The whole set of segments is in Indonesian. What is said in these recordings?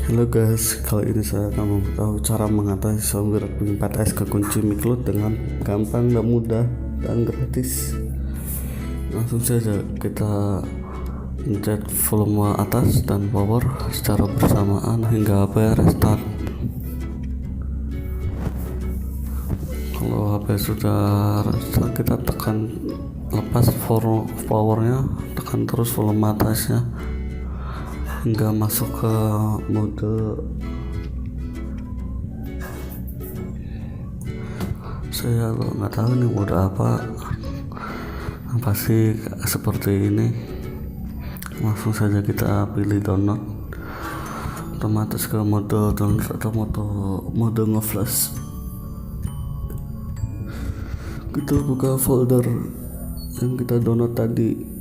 Halo guys, kali ini saya akan memberitahu cara mengatasi software penyimpanan es kekunci miCloud dengan gampang dan mudah dan gratis. Langsung saja kita pencet volume atas dan power secara bersamaan hingga HP restart. Kalau HP sudah restart, kita tekan lepas powernya, tekan terus volume atasnya hingga masuk ke mode saya nggak tahu nih mode apa sih seperti ini. Langsung saja kita pilih download, otomatis ke mode download atau mode ngeflash. Kita buka folder yang kita download tadi.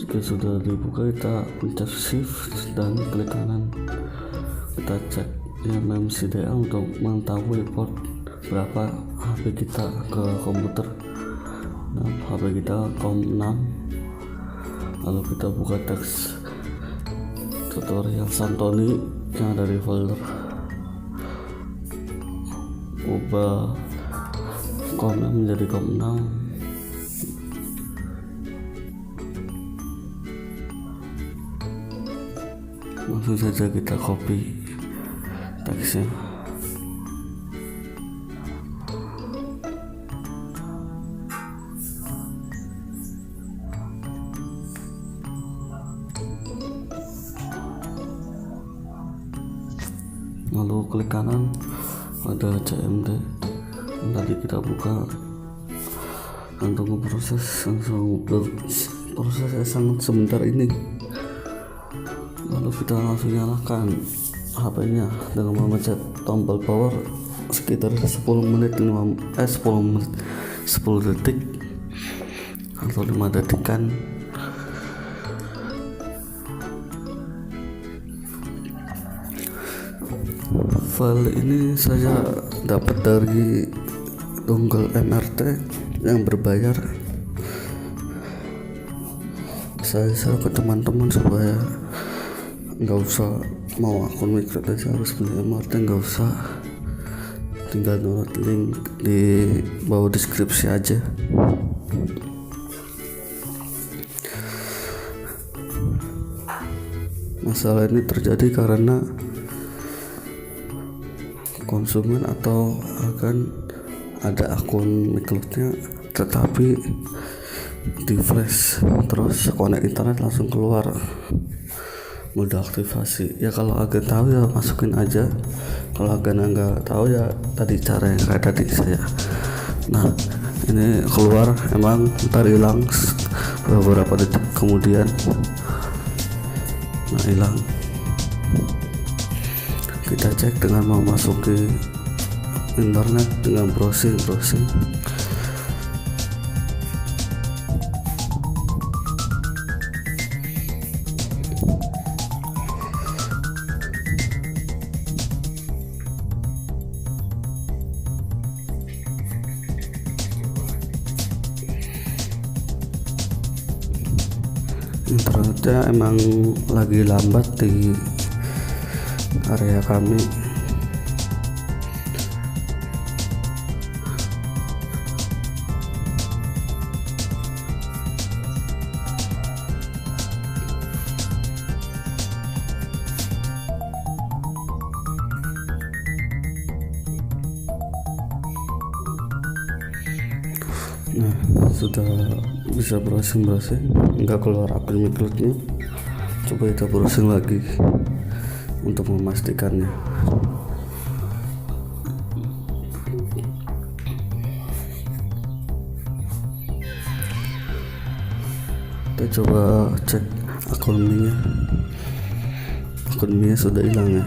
Jika sudah dibuka, kita pencet shift dan klik kanan, kita cek MMCDA untuk mengetahui port berapa HP kita ke komputer. Nah, HP kita COM6. Lalu kita buka teks tutorial Santoni yang ada di folder, ubah COM menjadi COM6. Langsung saja kita copy teksnya, lalu klik kanan, ada CMD yang tadi kita buka dan tunggu proses. Langsung prosesnya sangat sebentar ini. Lalu kita langsung nyalakan HP-nya dengan memencet tombol power sekitar 10 detik atau 5 detikan. File ini saya dapat dari dongle MRT yang berbayar. Saya share ke teman-teman supaya nggak usah mau akun miCloud aja harus beli MRT, nggak usah, tinggal download link di bawah deskripsi aja. Masalah ini terjadi karena konsumen atau akan ada akun miCloud-nya tetapi di flash, terus konek internet langsung keluar mode aktivasi. Ya kalau agen tahu ya masukin aja, kalau agen nggak tahu ya tadi cara yang kayak tadi saya. Nah ini keluar, emang ntar hilang beberapa detik kemudian. Nah hilang. Kita cek dengan memasuki internet dengan browsing. Internetnya emang lagi lambat di area kami. Nah sudah bisa browsing, nggak keluar akun miCloud-nya. Coba kita browsing lagi untuk memastikannya. Kita coba cek akun Mi-nya sudah hilang ya.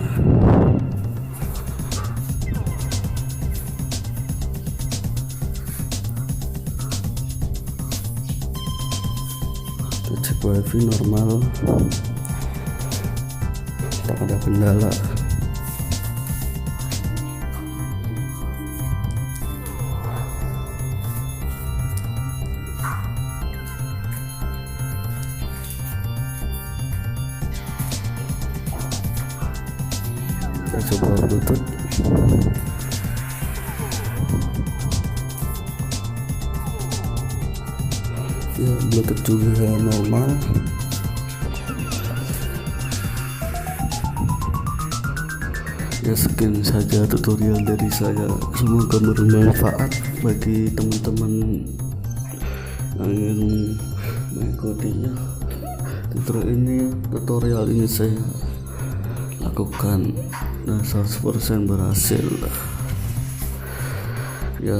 Kita cek wifi normal, tak ada kendala. Saya coba bluetooth. Ya, bluetooth juga normal. Ya, sekian saja tutorial dari saya, semoga bermanfaat bagi teman-teman yang ingin mengikutinya. Tutorial ini saya lakukan dan 100% berhasil ya.